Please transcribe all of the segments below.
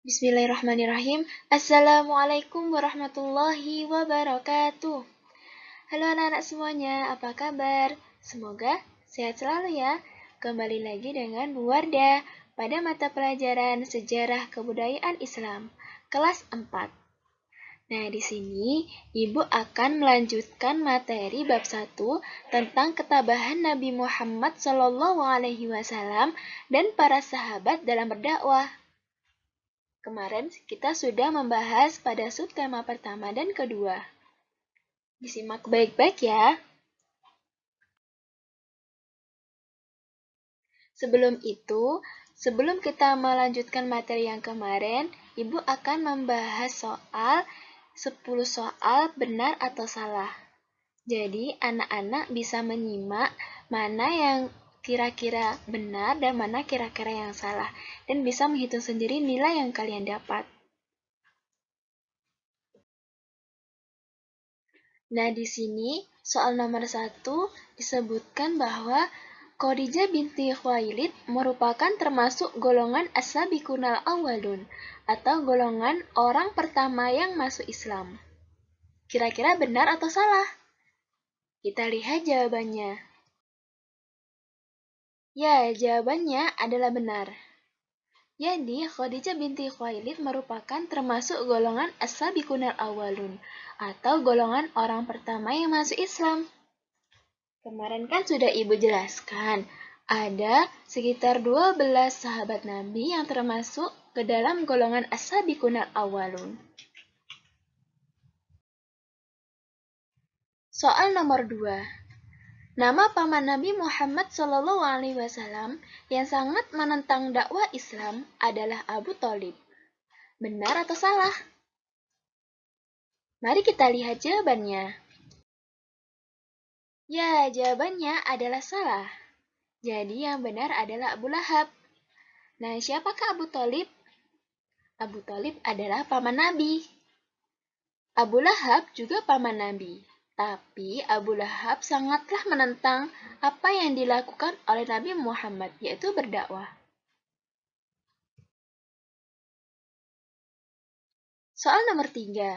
Bismillahirrahmanirrahim. Assalamualaikum warahmatullahi wabarakatuh. Halo anak-anak semuanya, apa kabar? Semoga sehat selalu ya. Kembali lagi dengan Bu Wardah pada mata pelajaran Sejarah Kebudayaan Islam, kelas 4. Nah, di sini Ibu akan melanjutkan materi bab 1 tentang ketabahan Nabi Muhammad SAW dan para sahabat dalam berdakwah. Kemarin kita sudah membahas pada subtema pertama dan kedua. Disimak baik-baik ya. Sebelum kita melanjutkan materi yang kemarin, Ibu akan membahas 10 soal benar atau salah. Jadi, anak-anak bisa menyimak mana yang kira-kira benar dan mana kira-kira yang salah, dan bisa menghitung sendiri nilai yang kalian dapat. Nah, di sini soal nomor 1 disebutkan bahwa Khadijah binti Khuwailid merupakan termasuk golongan as-sabiqunal awwalun atau golongan orang pertama yang masuk Islam. Kira-kira benar atau salah? Kita lihat jawabannya. Ya, jawabannya adalah benar. Jadi, Khadijah binti Khuwailid merupakan termasuk golongan as-sabiqunal awwalun atau golongan orang pertama yang masuk Islam. Kemarin kan sudah Ibu jelaskan, ada sekitar 12 sahabat Nabi yang termasuk ke dalam golongan as-sabiqunal awwalun. Soal nomor 2. Nama paman Nabi Muhammad SAW yang sangat menentang dakwah Islam adalah Abu Thalib. Benar atau salah? Mari kita lihat jawabannya. Ya, jawabannya adalah salah. Jadi yang benar adalah Abu Lahab. Nah, siapakah Abu Thalib? Abu Thalib adalah paman Nabi. Abu Lahab juga paman Nabi. Tapi Abu Lahab sangatlah menentang apa yang dilakukan oleh Nabi Muhammad, yaitu berdakwah. Soal nomor 3.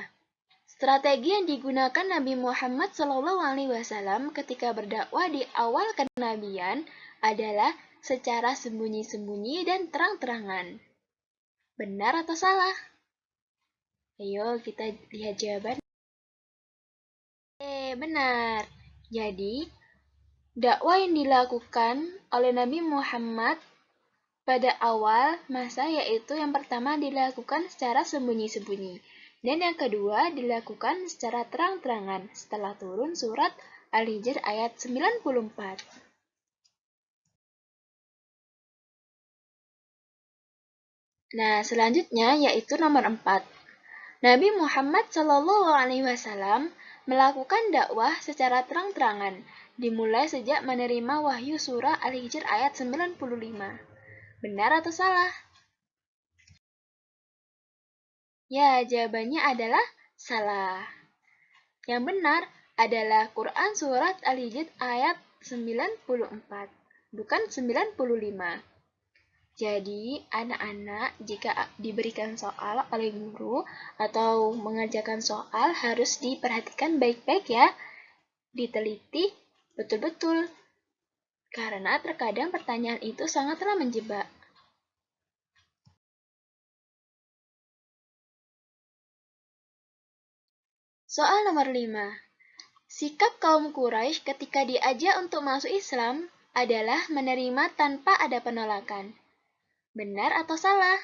Strategi yang digunakan Nabi Muhammad SAW ketika berdakwah di awal kenabian adalah secara sembunyi-sembunyi dan terang-terangan. Benar atau salah? Ayo kita lihat jawaban. Benar. Jadi, dakwah yang dilakukan oleh Nabi Muhammad pada awal masa yaitu yang pertama dilakukan secara sembunyi-sembunyi dan yang kedua dilakukan secara terang-terangan setelah turun surat Al-Hijr ayat 94. Nah, selanjutnya yaitu nomor 4. Nabi Muhammad SAW melakukan dakwah secara terang-terangan dimulai sejak menerima wahyu surah Al-Hijr ayat 95. Benar atau salah? Ya, jawabannya adalah salah. Yang benar adalah Quran Surat Al-Hijr ayat 94, bukan 95. Jadi, anak-anak jika diberikan soal oleh guru atau mengerjakan soal harus diperhatikan baik-baik ya. Diteliti betul-betul. Karena terkadang pertanyaan itu sangatlah menjebak. Soal nomor 5. Sikap kaum Quraisy ketika diajak untuk masuk Islam adalah menerima tanpa ada penolakan. Benar atau salah?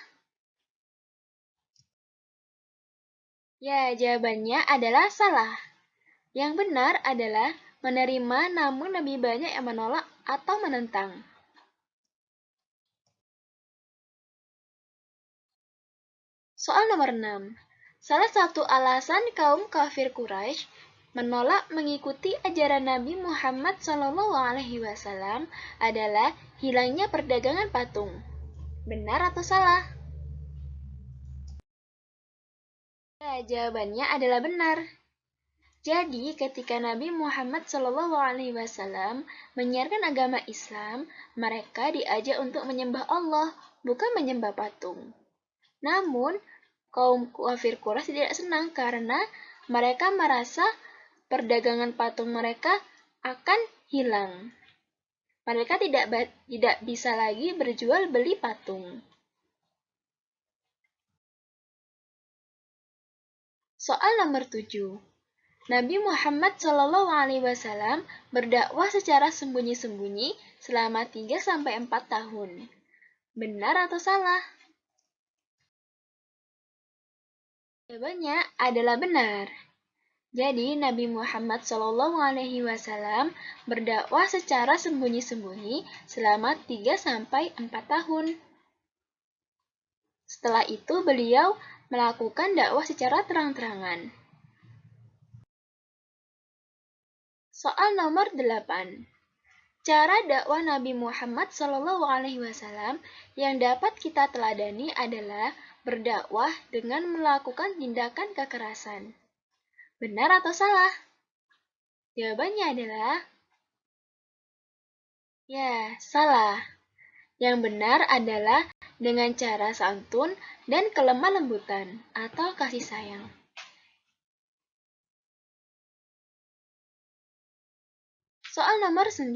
Ya, jawabannya adalah salah. Yang benar adalah menerima namun lebih banyak yang menolak atau menentang. Soal nomor 6. Salah satu alasan kaum kafir Quraisy menolak mengikuti ajaran Nabi Muhammad SAW adalah hilangnya perdagangan patung. Benar atau salah? Ya, jawabannya adalah benar. Jadi, ketika Nabi Muhammad SAW menyiarkan agama Islam, mereka diajak untuk menyembah Allah, bukan menyembah patung. Namun, kaum kafir Quraisy tidak senang karena mereka merasa perdagangan patung mereka akan hilang. Mereka tidak bisa lagi berjual beli patung. Soal nomor 7. Nabi Muhammad SAW berdakwah secara sembunyi-sembunyi selama 3-4 tahun. Benar atau salah? Jawabannya adalah benar. Jadi, Nabi Muhammad SAW berdakwah secara sembunyi-sembunyi selama 3-4 tahun. Setelah itu, beliau melakukan dakwah secara terang-terangan. Soal nomor 8. Cara dakwah Nabi Muhammad SAW yang dapat kita teladani adalah berdakwah dengan melakukan tindakan kekerasan. Benar atau salah? Jawabannya adalah ya, salah. Yang benar adalah dengan cara santun dan kelemah lembutan atau kasih sayang. Soal nomor 9.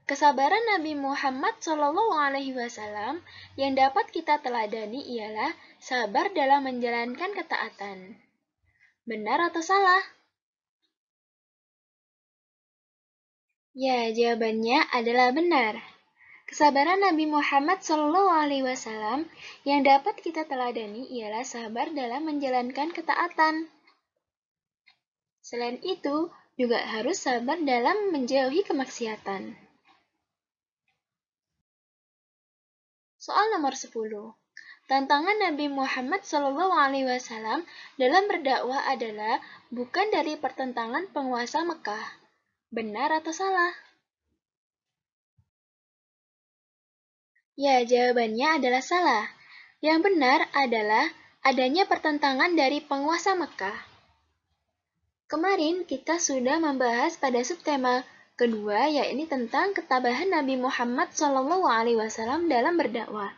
Kesabaran Nabi Muhammad SAW yang dapat kita teladani ialah sabar dalam menjalankan ketaatan. Benar atau salah? Ya, jawabannya adalah benar. Kesabaran Nabi Muhammad SAW yang dapat kita teladani ialah sabar dalam menjalankan ketaatan. Selain itu, juga harus sabar dalam menjauhi kemaksiatan. Soal nomor 10. Tantangan Nabi Muhammad SAW dalam berdakwah adalah bukan dari pertentangan penguasa Mekah. Benar atau salah? Ya, jawabannya adalah salah. Yang benar adalah adanya pertentangan dari penguasa Mekah. Kemarin kita sudah membahas pada subtema kedua, yaitu tentang ketabahan Nabi Muhammad SAW dalam berdakwah.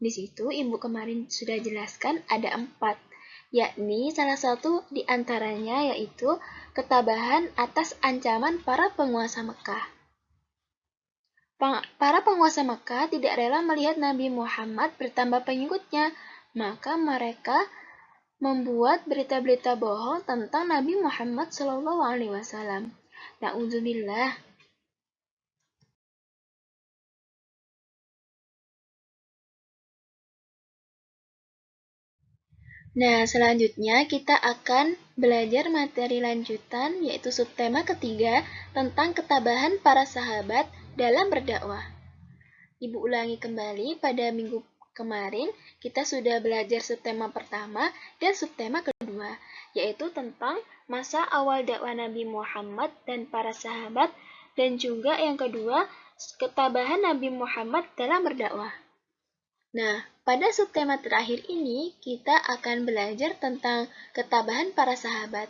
Di situ Ibu kemarin sudah jelaskan ada 4, yakni salah satu di antaranya yaitu ketabahan atas ancaman para penguasa Mekah. Para penguasa Mekah tidak rela melihat Nabi Muhammad bertambah pengikutnya, maka mereka membuat berita-berita bohong tentang Nabi Muhammad SAW. Na'udzubillah. Nah, selanjutnya kita akan belajar materi lanjutan, yaitu subtema ketiga tentang ketabahan para sahabat dalam berdakwah. Ibu ulangi kembali, pada minggu kemarin kita sudah belajar subtema pertama dan subtema kedua, yaitu tentang masa awal dakwah Nabi Muhammad dan para sahabat, dan juga yang kedua, ketabahan Nabi Muhammad dalam berdakwah. Nah, pada subtema terakhir ini kita akan belajar tentang ketabahan para sahabat.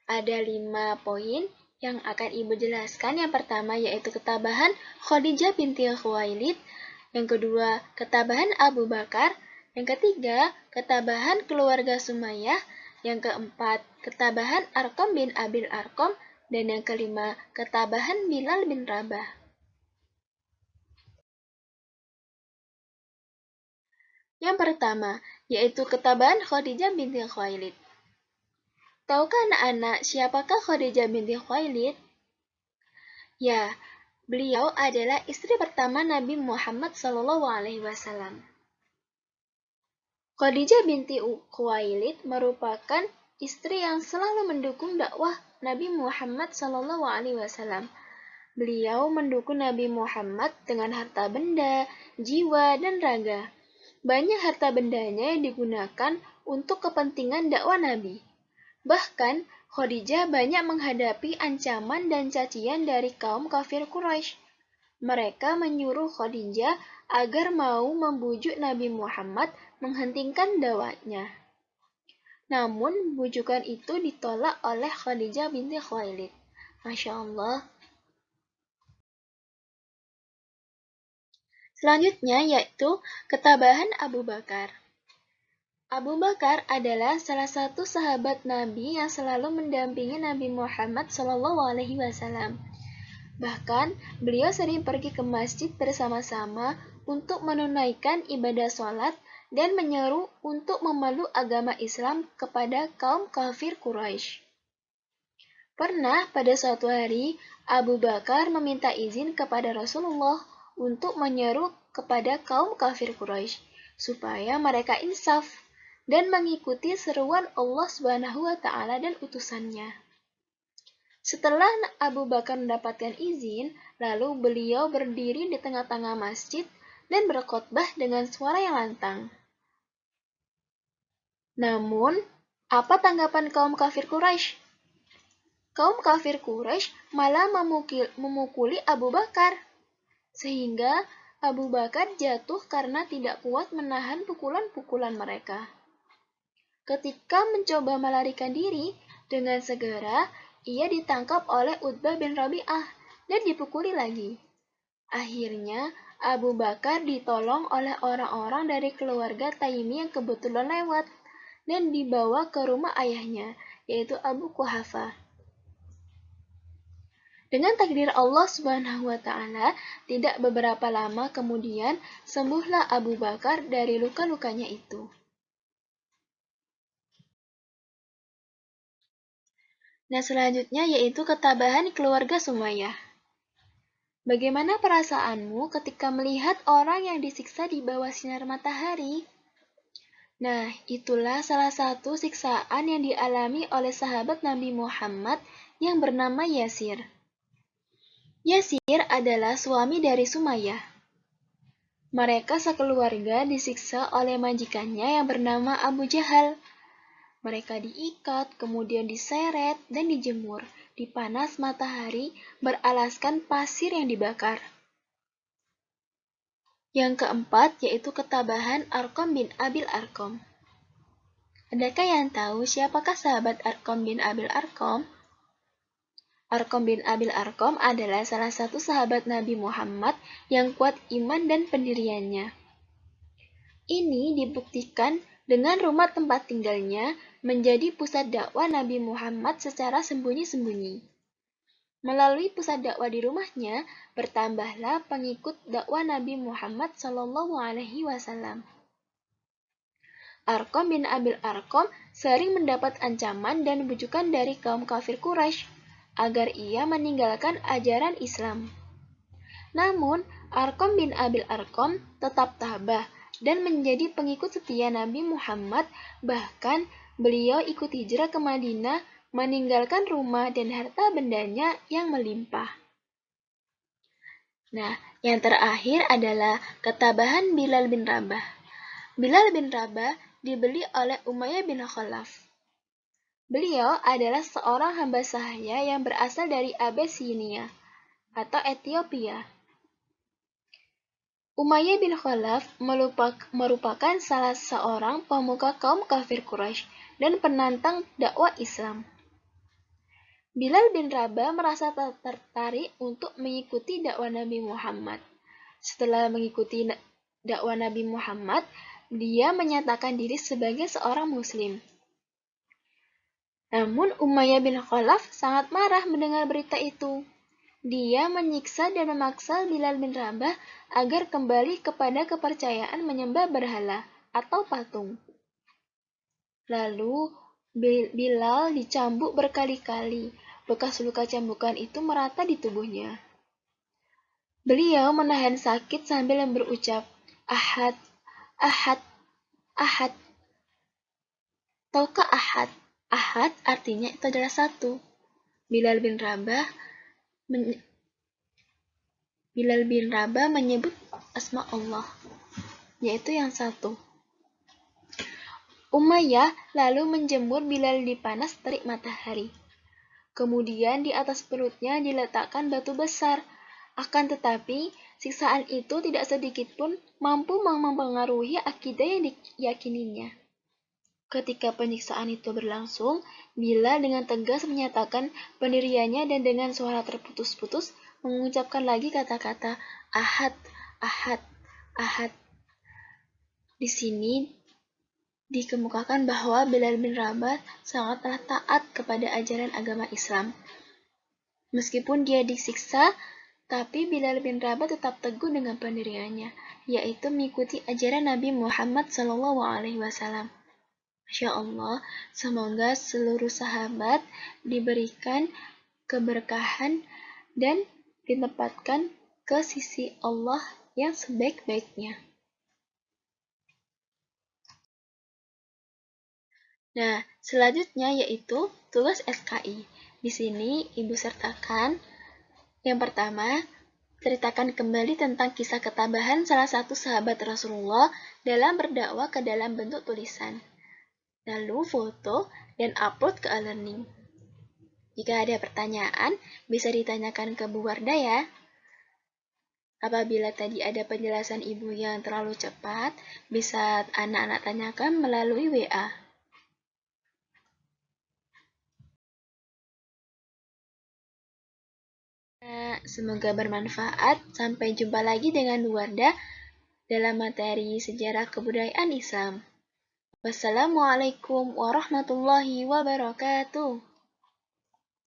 Ada 5 poin yang akan Ibu jelaskan. Yang pertama yaitu ketabahan Khadijah binti Khuwailid, yang kedua ketabahan Abu Bakar, yang ketiga ketabahan keluarga Sumayyah, yang keempat ketabahan Arqam bin Abil Arqam, dan yang kelima ketabahan Bilal bin Rabah. Yang pertama yaitu ketabahan Khadijah binti Khuwailid. Tahukah anak-anak siapakah Khadijah binti Khuwailid? Ya, beliau adalah istri pertama Nabi Muhammad SAW. Khadijah binti Khuwailid merupakan istri yang selalu mendukung dakwah Nabi Muhammad SAW. Beliau mendukung Nabi Muhammad dengan harta benda, jiwa, dan raga. Banyak harta bendanya yang digunakan untuk kepentingan dakwah Nabi. Bahkan, Khadijah banyak menghadapi ancaman dan cacian dari kaum kafir Quraisy. Mereka menyuruh Khadijah agar mau membujuk Nabi Muhammad menghentikan dakwahnya. Namun, bujukan itu ditolak oleh Khadijah binti Khuwailid. Masya Allah. Selanjutnya yaitu ketabahan Abu Bakar. Abu Bakar adalah salah satu sahabat Nabi yang selalu mendampingi Nabi Muhammad SAW. Bahkan, beliau sering pergi ke masjid bersama-sama untuk menunaikan ibadah sholat dan menyeru untuk memeluk agama Islam kepada kaum kafir Quraisy. Pernah pada suatu hari, Abu Bakar meminta izin kepada Rasulullah untuk menyeru kepada kaum kafir Quraisy supaya mereka insaf dan mengikuti seruan Allah Subhanahu wa taala dan utusannya. Setelah Abu Bakar mendapatkan izin, lalu beliau berdiri di tengah-tengah masjid dan berkhotbah dengan suara yang lantang. Namun, apa tanggapan kaum kafir Quraisy? Kaum kafir Quraisy malah memukuli Abu Bakar, sehingga Abu Bakar jatuh karena tidak kuat menahan pukulan-pukulan mereka. Ketika mencoba melarikan diri, dengan segera ia ditangkap oleh Utbah bin Rabi'ah dan dipukuli lagi. Akhirnya, Abu Bakar ditolong oleh orang-orang dari keluarga Taimi yang kebetulan lewat dan dibawa ke rumah ayahnya, yaitu Abu Quhafa. Dengan takdir Allah Subhanahu wa taala, tidak beberapa lama kemudian sembuhlah Abu Bakar dari luka-lukanya itu. Nah, selanjutnya yaitu ketabahan keluarga Sumayyah. Bagaimana perasaanmu ketika melihat orang yang disiksa di bawah sinar matahari? Nah, itulah salah satu siksaan yang dialami oleh sahabat Nabi Muhammad yang bernama Yasir. Yasir adalah suami dari Sumayyah. Mereka sekeluarga disiksa oleh majikannya yang bernama Abu Jahal. Mereka diikat, kemudian diseret dan dijemur di panas matahari beralaskan pasir yang dibakar. Yang keempat yaitu ketabahan Arqam bin Abil Arqam. Adakah yang tahu siapakah sahabat Arqam bin Abil Arqam? Arqam bin Abil Arqam adalah salah satu sahabat Nabi Muhammad yang kuat iman dan pendiriannya. Ini dibuktikan dengan rumah tempat tinggalnya menjadi pusat dakwah Nabi Muhammad secara sembunyi-sembunyi. Melalui pusat dakwah di rumahnya, bertambahlah pengikut dakwah Nabi Muhammad SAW. Arqam bin Abil Arqam sering mendapat ancaman dan bujukan dari kaum kafir Quraisy agar ia meninggalkan ajaran Islam. Namun, Arqam bin Abil Arqam tetap tabah dan menjadi pengikut setia Nabi Muhammad, bahkan beliau ikut hijrah ke Madinah, meninggalkan rumah dan harta bendanya yang melimpah. Nah, yang terakhir adalah ketabahan Bilal bin Rabah. Bilal bin Rabah dibeli oleh Umayyah bin Khalaf. Beliau adalah seorang hamba sahaya yang berasal dari Abyssinia atau Ethiopia. Umayyah bin Khalaf merupakan salah seorang pemuka kaum kafir Quraisy dan penantang dakwah Islam. Bilal bin Rabah merasa tertarik untuk mengikuti dakwah Nabi Muhammad. Setelah mengikuti dakwah Nabi Muhammad, dia menyatakan diri sebagai seorang muslim. Namun Umayyah bin Khalaf sangat marah mendengar berita itu. Dia menyiksa dan memaksa Bilal bin Rabah agar kembali kepada kepercayaan menyembah berhala atau patung. Lalu Bilal dicambuk berkali-kali. Bekas luka cambukan itu merata di tubuhnya. Beliau menahan sakit sambil berucap, "Ahad, Ahad, Ahad." Tahukah Ahad? Ahad artinya itu adalah satu. Bilal bin Rabah menyebut asma Allah, yaitu yang satu. Umayyah lalu menjemur Bilal di panas terik matahari. Kemudian di atas perutnya diletakkan batu besar. Akan tetapi, siksaan itu tidak sedikit pun mampu mempengaruhi akidah yang diyakininya. Ketika penyiksaan itu berlangsung, Bilal dengan tegas menyatakan pendiriannya dan dengan suara terputus-putus mengucapkan lagi kata-kata Ahad, Ahad. Ahad. Di sini dikemukakan bahwa Bilal bin Rabah sangatlah taat kepada ajaran agama Islam. Meskipun dia disiksa, tapi Bilal bin Rabah tetap teguh dengan pendiriannya, yaitu mengikuti ajaran Nabi Muhammad SAW. Masya Allah, semoga seluruh sahabat diberikan keberkahan dan ditempatkan ke sisi Allah yang sebaik-baiknya. Nah, selanjutnya yaitu tugas SKI. Di sini Ibu sertakan yang pertama, ceritakan kembali tentang kisah ketabahan salah satu sahabat Rasulullah dalam berdakwah ke dalam bentuk tulisan. Lalu foto dan upload ke e-learning. Jika ada pertanyaan, bisa ditanyakan ke Bu Wardah ya. Apabila tadi ada penjelasan Ibu yang terlalu cepat, bisa anak-anak tanyakan melalui WA. Semoga bermanfaat. Sampai jumpa lagi dengan Bu Wardah dalam materi sejarah kebudayaan Islam. Wassalamualaikum warahmatullahi wabarakatuh.